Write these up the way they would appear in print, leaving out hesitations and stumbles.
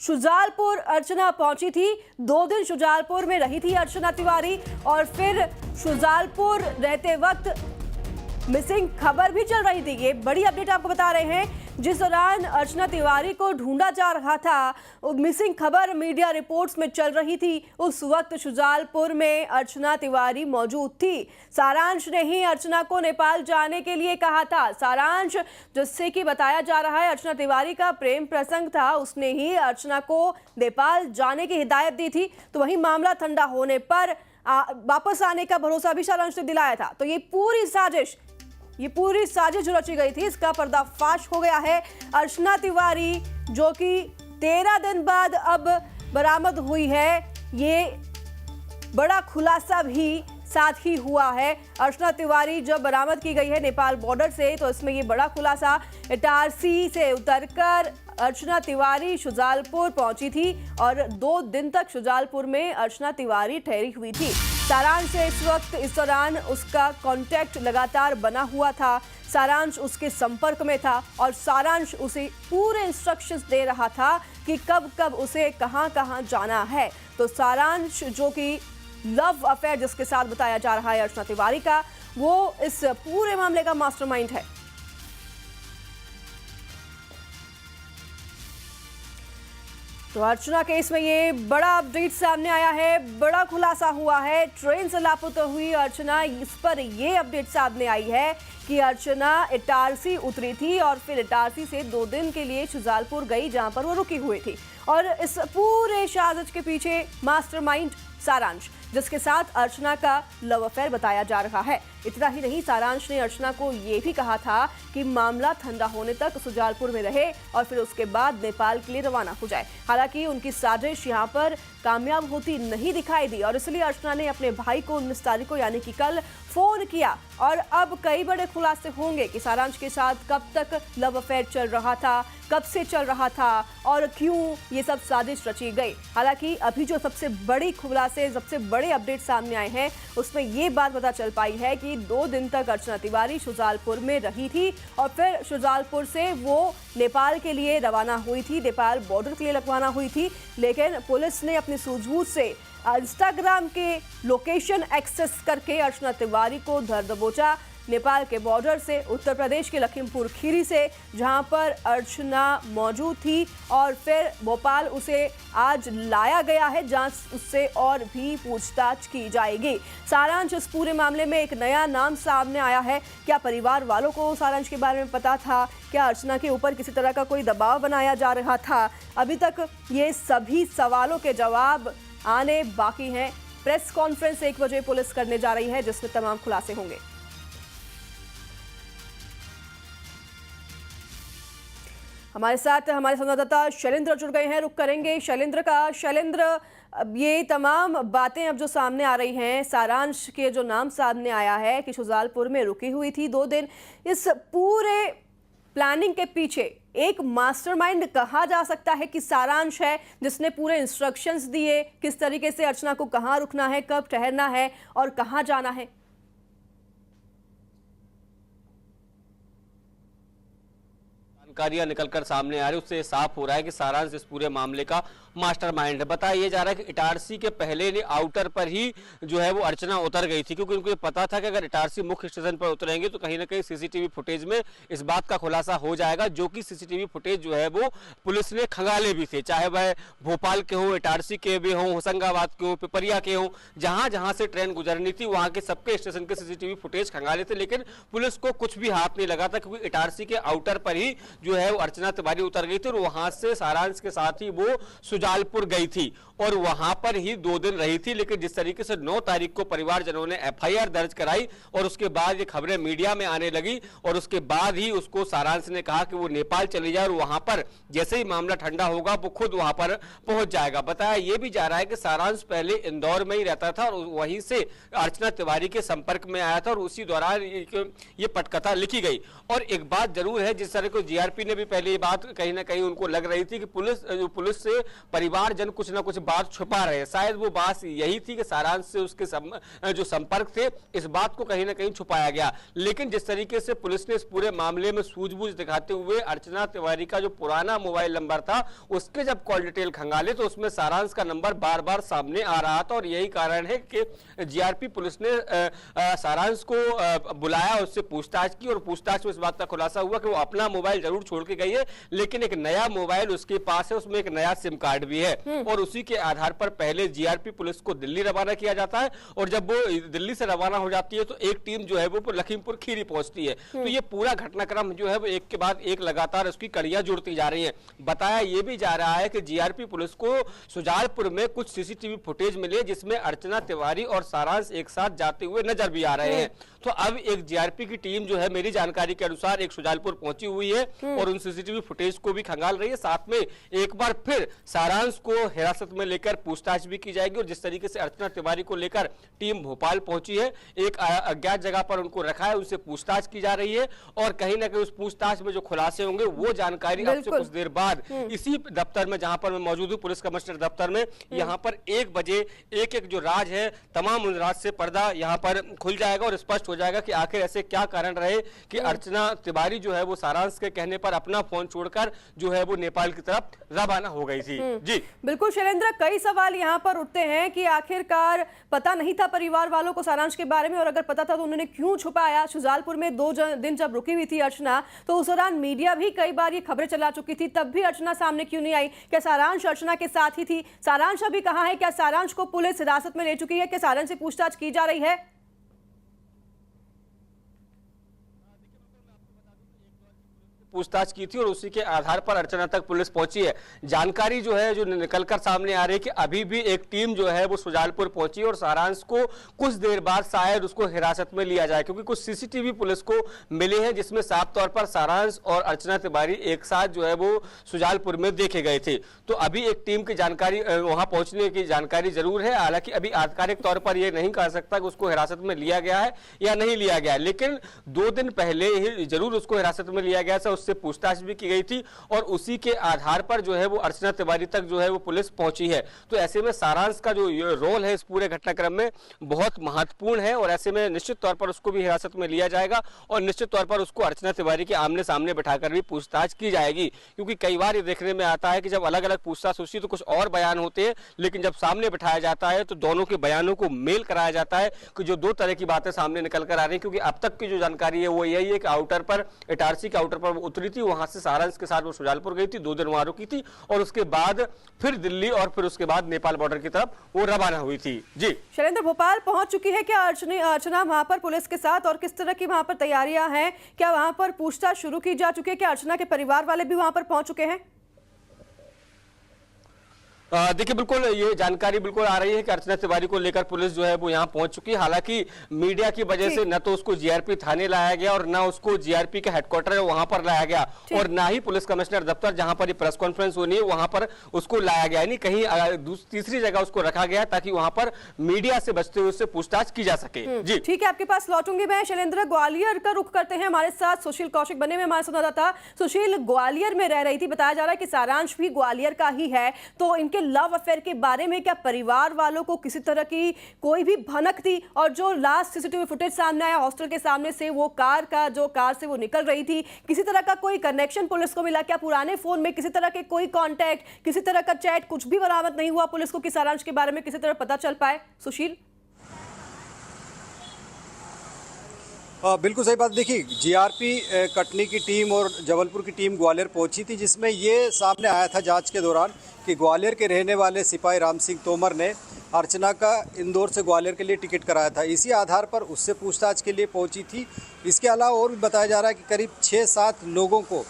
शुजालपुर अर्चना पहुंची थी। 2 दिन शुजालपुर में रही थी अर्चना तिवारी और फिर शुजालपुर रहते वक्त मिसिंग खबर भी चल रही थी। ये बड़ी अपडेट आपको बता रहे हैं। जिस दौरान अर्चना तिवारी को ढूंढा जा रहा था, मिसिंग खबर मीडिया रिपोर्ट्स में चल रही थी, उस वक्त शुजालपुर में अर्चना तिवारी मौजूद थी। सारांश ने ही अर्चना को नेपाल जाने के लिए कहा था। सारांश, जिससे कि बताया जा रहा है अर्चना तिवारी का प्रेम प्रसंग था, उसने ही अर्चना को नेपाल जाने की हिदायत दी थी। तो वहीं मामला ठंडा होने पर वापस आने का भरोसा भी सारांश ने दिलाया था। तो ये पूरी साजिश जो रची गई थी, इसका पर्दाफाश हो गया है। अर्चना तिवारी जो कि 13 दिन बाद अब बरामद हुई है, ये बड़ा खुलासा भी साथ ही हुआ है। अर्चना तिवारी जब बरामद की गई है नेपाल बॉर्डर से, तो इसमें ये बड़ा खुलासा, इटारसी से उतरकर अर्चना तिवारी शुजालपुर पहुंची थी और 2 दिन तक शुजालपुर में अर्चना तिवारी ठहरी हुई थी। सारांश से इस दौरान उसका कांटेक्ट लगातार बना हुआ था। सारांश उसके संपर्क में था और सारांश उसे पूरे इंस्ट्रक्शंस दे रहा था कि कब कब उसे कहां कहां जाना है। तो सारांश, जो कि लव अफेयर जिसके साथ बताया जा रहा है अर्चना तिवारी का, वो इस पूरे मामले का मास्टरमाइंड है। तो अर्चना केस में ये बड़ा अपडेट सामने आया है, बड़ा खुलासा हुआ है। ट्रेन से लापता हुई अर्चना, इस पर ये अपडेट सामने आई है कि अर्चना इटारसी उतरी थी और फिर इटारसी से 2 दिन के लिए शुजालपुर गई, जहां पर वो रुकी हुई थी। और इस पूरे साजिश के पीछे मास्टरमाइंड सारांश, जिसके साथ अर्चना का लव अफेयर बताया जा रहा है। इतना ही नहीं, सारांश ने अर्चना को यह भी कहा था कि मामला ठंडा होने तक शुजालपुर में रहे और फिर उसके बाद नेपाल के लिए रवाना हो जाए। हालांकि उनकी साजिश यहां पर कामयाब होती नहीं दिखाई दी और इसलिए अर्चना ने अपने भाई को 19 तारीख को यानी कि कल फोन किया और अब कई बड़े खुलासे होंगे कि सारांश के साथ कब तक लव अफेयर चल रहा था, कब से चल रहा था और क्यों ये सब साजिश रची गई। हालांकि अभी जो सबसे बड़ी खुलासे, सबसे बड़े अपडेट सामने आए हैं, उसमें ये बात पता चल पाई है कि 2 दिन तक अर्चना तिवारी शुजालपुर में रही थी और फिर शुजालपुर से वो नेपाल के लिए रवाना हुई थी, नेपाल बॉर्डर के लिए रवाना हुई थी। लेकिन पुलिस ने अपनी सूझबूझ से इंस्टाग्राम के लोकेशन एक्सेस करके अर्चना तिवारी को धर दबोचा नेपाल के बॉर्डर से, उत्तर प्रदेश के लखीमपुर खीरी से, जहां पर अर्चना मौजूद थी और फिर भोपाल उसे आज लाया गया है, जहां उससे और भी पूछताछ की जाएगी। सारांश, इस पूरे मामले में एक नया नाम सामने आया है। क्या परिवार वालों को सारांश के बारे में पता था? क्या अर्चना के ऊपर किसी तरह का कोई दबाव बनाया जा रहा था? अभी तक ये सभी सवालों के जवाब आने बाकी हैं। प्रेस कॉन्फ्रेंस 1 बजे पुलिस करने जा रही है, जिसमें तमाम खुलासे होंगे। हमारे साथ हमारे संवाददाता शैलेंद्र जुड़ गए हैं, रुक करेंगे शैलेंद्र, अब ये तमाम बातें अब जो सामने आ रही हैं, सारांश के जो नाम सामने आया है कि शुजालपुर में रुकी हुई थी 2 दिन, इस पूरे प्लानिंग के पीछे एक मास्टरमाइंड कहा जा सकता है कि सारांश है, जिसने पूरे इंस्ट्रक्शंस दिए किस तरीके से अर्चना को कहाँ रुकना है, कब ठहरना है और कहाँ जाना है। जानकारियां निकलकर सामने आ रही, उससे साफ हो रहा है कि सारांश इस पूरे मामले का मास्टरमाइंड है। बताया ये जा रहा है कि इटारसी के पहले ने आउटर पर ही जो है वो अर्चना उतर गई थी, क्योंकि उनको पता था कि अगर इटारसी मुख्य स्टेशन पर उतरेंगे तो कहीं ना कहीं सीसीटीवी फुटेज में इस बात का खुलासा हो जाएगा, जो कि सीसीटीवी फुटेज जो है वो पुलिस ने खंगाले भी थे, चाहे वह भोपाल के हो, इटारसी के भी हों, होशंगाबाद के हो, पिपरिया के हों, जहां जहां से ट्रेन गुजरनी थी वहां के सबके स्टेशन के सीसीटीवी फुटेज खंगाले थे। लेकिन पुलिस को कुछ भी हाथ नहीं लगा था, क्योंकि इटारसी के आउटर पर ही जो है वो अर्चना तिवारी उतर गई थी और वहां से सारांश के साथ ही वो शुजालपुर गई थी और वहां पर ही 2 दिन रही थी। लेकिन जिस तरीके से 9 तारीख को परिवारजनों ने एफआईआर दर्ज कराई और उसके बाद ये खबरें मीडिया में आने लगी और उसके बाद ही उसको सारांश ने कहा कि वो नेपाल चली जाए और वहां पर जैसे ही मामला ठंडा होगा वो खुद वहां पर पहुंच जाएगा। बताया ये भी जा रहा है कि सारांश पहले इंदौर में ही रहता था और वहीं से अर्चना तिवारी के संपर्क में आया था और उसी दौरान ये पटकथा लिखी गई। और एक बात जरूर है, जिस तरह को जीआरपी जीआरपी ने भी पहले ये बात कहीं ना कहीं उनको लग रही थी कि पुलिस से परिवारजन कुछ ना कुछ बात छुपा रहे हैं। शायद वो बात यही थी कि सारांश से उसके जो संपर्क थे, इस बात को कहीं ना कहीं छुपाया गया। लेकिन जिस तरीके से पुलिस ने इस पूरे मामले में सूझबूझ दिखाते हुए अर्चना तिवारी का जो पुराना मोबाइल नंबर था उसके जब कॉल डिटेल खंगाले तो उसमें सारांश का नंबर बार बार सामने आ रहा था। और यही कारण है कि जीआरपी पुलिस ने सारांश को बुलाया, उससे पूछताछ की और पूछताछ में इस बात का खुलासा हुआ कि वो अपना मोबाइल जरूर छोड़ के गई है, लेकिन एक नया मोबाइल उसके पास है, उसमें एक नया सिम कार्ड भी है। और उसी के आधार पर पहले जीआरपी पुलिस को दिल्ली रवाना किया जाता है और जब वो दिल्ली से रवाना हो जाती है तो एक टीम जो है वो लखीमपुर खीरी पहुंचती है। तो ये पूरा घटनाक्रम जो है वो एक के बाद एक लगातार उसकी कड़ियां जुड़ती जा रही हैं। बताया ये भी जा रहा है कि जीआरपी पुलिस को सुजालपुर में कुछ सीसीटीवी फुटेज मिले जिसमें अर्चना तिवारी और सारांश एक साथ जाते हुए नजर भी आ रहे हैं। तो अब एक जीआरपी की टीम जो है मेरी जानकारी के अनुसार एक सुजालपुर पहुंची हुई है और उन सीसीटीवी फुटेज को भी खंगाल रही है। साथ में एक बार फिर सारांश को हिरासत में लेकर पूछताछ भी की जाएगी। और जिस तरीके से अर्चना तिवारी को लेकर टीम भोपाल पहुंची है, एक अज्ञात जगह पर उनको रखा है, उनसे पूछताछ की जा रही है और कहीं ना कहीं उस पूछताछ में जो खुलासे होंगे वो जानकारी अब से कुछ देर बाद इसी दफ्तर में जहां पर मैं मौजूद हूं, पुलिस कमिश्नर दफ्तर में, यहां पर 1 बजे एक जो राज है तमाम उन राज से पर्दा यहां पर खुल जाएगा और स्पष्ट हो जाएगा कि आखिर ऐसे क्या कारण रहे कि अर्चना तिवारी जो है वो सारांश के कहने पर अपना फोन छोड़कर जो है वो नेपाल की तरफ रवाना हो गई थी। जी बिल्कुल शैलेंद्र, कई सवाल यहाँ पर उठते हैं कि आखिरकार पता नहीं था परिवार वालों को सारांश के बारे में, और अगर पता था तो उन्होंने क्यों छुपाया। शुजालपुर में 2 दिन जब रुकी हुई थी अर्चना तो उस दौरान मीडिया भी कई बार ये खबरें चला चुकी थी, तब भी अर्चना सामने क्यों नहीं आई? क्या सारांश अर्चना के साथ ही थी? सारांश अभी कहाँ है? क्या सारांश को पुलिस हिरासत में ले चुकी है? क्या सारांश से पूछताछ की जा रही है? पूछताछ की थी और उसी के आधार पर अर्चना तक पुलिस पहुंची है। जानकारी जो है जो निकलकर सामने आ रही है कि अभी भी एक टीम जो है वो सुजालपुर पहुंची और सारांश को कुछ देर बाद शायद उसको हिरासत में लिया जाए, क्योंकि कुछ सीसीटीवी पुलिस को मिले हैं जिसमें साफ तौर पर सारांश और अर्चना तिवारी एक साथ जो है वो सुजालपुर में देखे गए थे। तो अभी एक टीम की जानकारी वहां पहुंचने की जानकारी जरूर है। हालांकि अभी आधिकारिक तौर पर यह नहीं कह सकता कि उसको हिरासत में लिया गया है या नहीं लिया गया, लेकिन 2 दिन पहले ही जरूर उसको हिरासत में लिया गया था, उससे पूछताछ भी की गई थी और उसी के आधार पर जो है वो अर्चना तिवारी तक जो है वो पुलिस पहुंची है। तो ऐसे में सारांश का जो रोल है इस पूरे घटनाक्रम में बहुत महत्वपूर्ण है और ऐसे में निश्चित तौर पर उसको भी हिरासत में लिया जाएगा और निश्चित तौर पर उसको अर्चना तिवारी के आमने सामने बैठाकर भी पूछताछ की जाएगी। क्योंकि कई बार ये देखने में आता है कि जब अलग अलग पूछताछ होती है तो कुछ और बयान होते हैं, लेकिन जब सामने बैठाया जाता है तो दोनों के बयानों को मेल कराया जाता है कि जो 2 तरह की बातें सामने निकल कर आ रही है। क्योंकि अब तक की जो जानकारी है वो यही है कि आउटर पर इटारसी के आउटर पर उतरी थी, वहां से सारांश के साथ वो शुजालपुर गई थी, 2 दिन वहां रुकी थी और उसके बाद फिर दिल्ली और फिर उसके बाद नेपाल बॉर्डर की तरफ वो रवाना हुई थी। जी शैलेंद्र, भोपाल पहुंच चुकी है क्या अर्चना वहां पर पुलिस के साथ, और किस तरह की वहां पर तैयारियां हैं? क्या वहां पर पूछताछ शुरू की जा चुकी है? क्या अर्चना के परिवार वाले भी वहां पर पहुंच चुके हैं? देखिए बिल्कुल ये जानकारी बिल्कुल आ रही है कि अर्चना तिवारी को लेकर पुलिस जो है वो यहाँ पहुंच चुकी है। हालांकि मीडिया की वजह से न तो उसको जीआरपी थाने लाया गया और न उसको जीआरपी का हेडक्वार्टर है वहां पर लाया गया और ना ही पुलिस कमिश्नर दफ्तर जहां पर ये प्रेस कॉन्फ्रेंस होनी है वहां पर उसको लाया गया, यानी कहीं तीसरी जगह उसको रखा गया ताकि वहां पर मीडिया से बचते हुए उससे पूछताछ की जा सके। जी ठीक है, आपके पास लौटूंगी मैं। शैलेंद्र, ग्वालियर का रुख करते हैं, हमारे साथ सुशील कौशिक बने में हमारे संवाददाता। सुशील, ग्वालियर में रह रही थी, बताया जा रहा है कि सारांश भी ग्वालियर का ही है, तो इनके लव अफेयर के बारे में क्या परिवार वालों को किसी तरह की कोई भी भनक थी? और जो लास्ट सीसीटीवी फुटेज सामने आया हॉस्टल के सामने से, वो कार से वो निकल रही थी, किसी तरह का कोई कनेक्शन पुलिस को मिला क्या? पुराने फोन में किसी तरह के कोई कांटेक्ट, किसी तरह का चैट कुछ भी बरामद नहीं हुआ पुलिस को कि सारांश के बारे में किसी तरह पता चल पाए? सुशील बिल्कुल सही बात। देखिए, जीआरपी कटनी की टीम और जबलपुर की टीम ग्वालियर पहुंची थी, जिसमें ये सामने आया था जांच के दौरान कि ग्वालियर के रहने वाले सिपाही राम सिंह तोमर ने अर्चना का इंदौर से ग्वालियर के लिए टिकट कराया था। इसी आधार पर उससे पूछताछ के लिए पहुंची थी। इसके अलावा और भी बताया जा रहा है कि करीब 6-7 लोगों को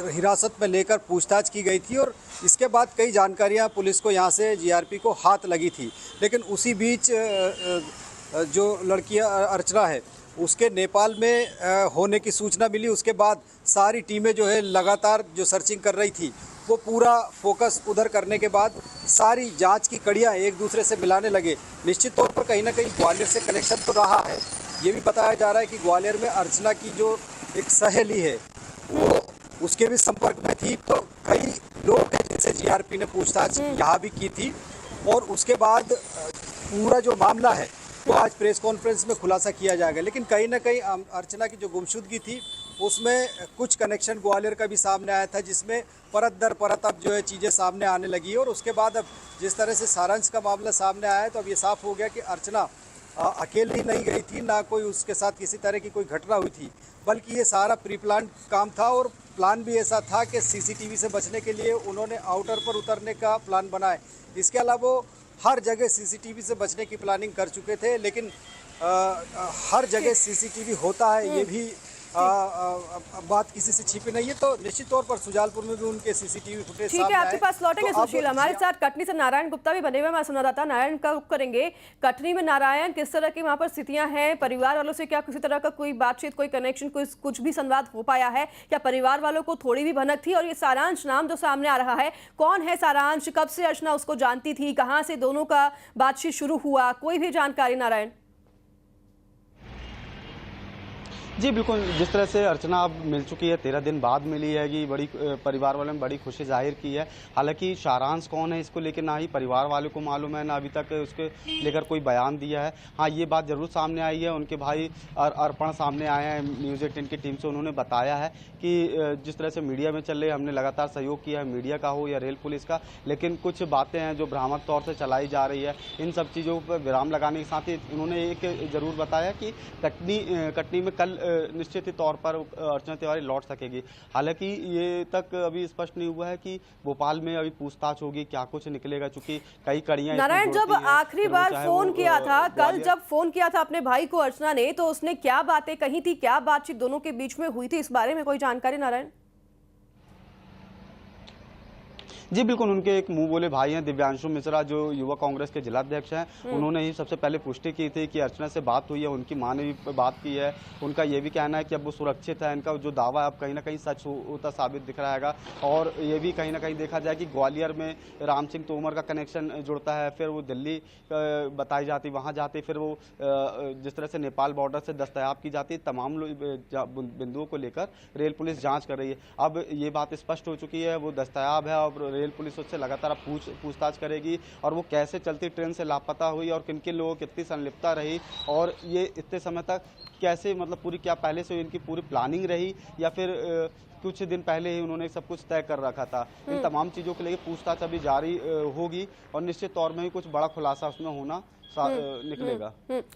हिरासत में लेकर पूछताछ की गई थी और इसके बाद कई जानकारियां पुलिस को यहां से जीआरपी को हाथ लगी थी। लेकिन उसी बीच जो लड़कियां अर्चना है उसके नेपाल में होने की सूचना मिली। उसके बाद सारी टीमें जो है लगातार जो सर्चिंग कर रही थी वो पूरा फोकस उधर करने के बाद सारी जांच की कड़ियां एक दूसरे से मिलाने लगे। निश्चित तौर पर कहीं ना कहीं ग्वालियर से कनेक्शन तो रहा है। ये भी बताया जा रहा है कि ग्वालियर में अर्चना की जो एक सहेली है वो उसके भी संपर्क में थी। तो कई लोग हैं जिनसे जीआरपी ने पूछताछ यहाँ भी की थी और उसके बाद पूरा जो मामला है वो आज प्रेस कॉन्फ्रेंस में खुलासा किया जाएगा। लेकिन कहीं ना कहीं अर्चना की जो गुमशुदगी थी उसमें कुछ कनेक्शन ग्वालियर का भी सामने आया था, जिसमें परत दर परत अब जो है चीज़ें सामने आने लगी और उसके बाद अब जिस तरह से सारांश का मामला सामने आया है तो अब ये साफ हो गया कि अर्चना अकेली नहीं गई थी, ना कोई उसके साथ किसी तरह की कोई घटना हुई थी, बल्कि ये सारा प्री प्लान काम था। और प्लान भी ऐसा था कि सीसीटीवी से बचने के लिए उन्होंने आउटर पर उतरने का प्लान बनाए। इसके अलावा वो हर जगह सीसीटीवी से बचने की प्लानिंग कर चुके थे, लेकिन हर जगह सीसीटीवी होता है ये भी बात किसी से छिपी नहीं है। तो निश्चित तौर पर सुजालपुर में भी उनके सीसीटीवी फुटेज ठीक है, आपके पास लौटेंगे सुशील। हमारे साथ कटनी से नारायण गुप्ता भी बने हुए, मैं संवाददाता नारायण का रुख करेंगे। कटनी में नारायण, किस तरह की वहां पर स्थितियां हैं? परिवार वालों से क्या किसी तरह का कोई बातचीत, कोई कनेक्शन, कुछ भी संवाद हो पाया है? क्या परिवार वालों को थोड़ी भी भनक थी? और ये सारांश नाम जो सामने आ रहा है, कौन है सारांश? कब से अर्चना उसको जानती थी? कहाँ से दोनों का बातचीत शुरू हुआ? कोई भी जानकारी नारायण? जी बिल्कुल, जिस तरह से अर्चना अब मिल चुकी है, 13 दिन बाद मिली है कि बड़ी परिवार वालों ने बड़ी खुशी जाहिर की है। हालांकि सारांश कौन है इसको लेकर ना ही परिवार वालों को मालूम है, ना अभी तक उसके लेकर कोई बयान दिया है। हाँ, ये बात जरूर सामने आई है, उनके भाई अर्पण सामने आए हैं न्यूज़ 18 की टीम से। उन्होंने बताया है कि जिस तरह से मीडिया में चल रही है, हमने लगातार सहयोग किया है, मीडिया का हो या रेल पुलिस का, लेकिन कुछ बातें हैं जो भ्रामक तौर से चलाई जा रही है। इन सब चीज़ों पर विराम लगाने के साथ ही उन्होंने एक जरूर बताया कि कटनी में कल निश्चित ही तौर पर अर्चना तिवारी लौट सकेगी। हालांकि ये तक अभी स्पष्ट नहीं हुआ है कि भोपाल में अभी पूछताछ होगी, क्या कुछ निकलेगा, चूंकि कई कड़ियां। नारायण, जब आखिरी बार फोन किया था, कल जब फोन किया था अपने भाई को अर्चना ने, तो उसने क्या बातें कही थी, क्या बातचीत दोनों के बीच में हुई थी, इस बारे में कोई जानकारी नारायण? जी बिल्कुल, उनके एक मुंह बोले भाई हैं दिव्यांशु मिश्रा, जो युवा कांग्रेस के जिलाध्यक्ष हैं। उन्होंने ही सबसे पहले पुष्टि की थी कि अर्चना से बात हुई है, उनकी मां ने भी बात की है। उनका ये भी कहना है कि अब वो सुरक्षित है, इनका जो दावा है अब कहीं ना कहीं सच होता साबित दिख रहा है। और ये भी कहीं ना कहीं देखा जाए कि ग्वालियर में राम सिंह तोमर का कनेक्शन जुड़ता है, फिर वो दिल्ली बताई जाती, वहाँ जाती, फिर वो जिस तरह से नेपाल बॉर्डर से दस्तयाब की जाती, तमाम बिंदुओं को लेकर रेल पुलिस जाँच कर रही है। अब ये बात स्पष्ट हो चुकी है, वो दस्तयाब है और रेल पुलिस उससे लगातार पूछताछ करेगी और वो कैसे चलती ट्रेन से लापता हुई और किन किन लोगों की कितनी संलिप्तता रही और ये इतने समय तक कैसे, मतलब पूरी क्या पहले से इनकी पूरी प्लानिंग रही या फिर कुछ दिन पहले ही उन्होंने सब कुछ तय कर रखा था। इन तमाम चीज़ों को लेकर पूछताछ अभी जारी होगी और निश्चित तौर में ही कुछ बड़ा खुलासा उसमें होना निकलेगा।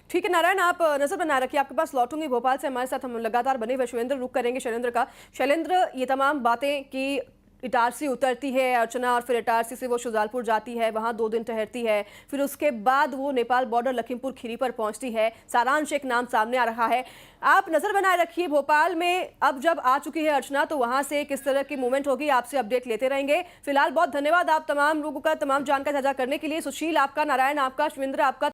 ठीक है नारायण, आप नजर बना रखिए, आपके पास लौटूंगी। भोपाल से हमारे साथ हम लगातार बने हुए शैलेंद्र रुख करेंगे शैलेंद्र का। शैलेंद्र, ये तमाम बातें कि इटारसी उतरती है अर्चना और फिर इटारसी से वो शुजालपुर जाती है, वहाँ 2 दिन ठहरती है, फिर उसके बाद वो नेपाल बॉर्डर लखीमपुर खीरी पर पहुँचती है, सारांश एक नाम सामने आ रहा है। आप नज़र बनाए रखिए भोपाल में, अब जब आ चुकी है अर्चना तो वहाँ से किस तरह की मूवमेंट होगी, आपसे अपडेट लेते रहेंगे। फिलहाल बहुत धन्यवाद आप तमाम लोगों का, तमाम जानकारी साझा करने के लिए। सुशील आपका, नारायण आपका, शिवेंद्र आपका।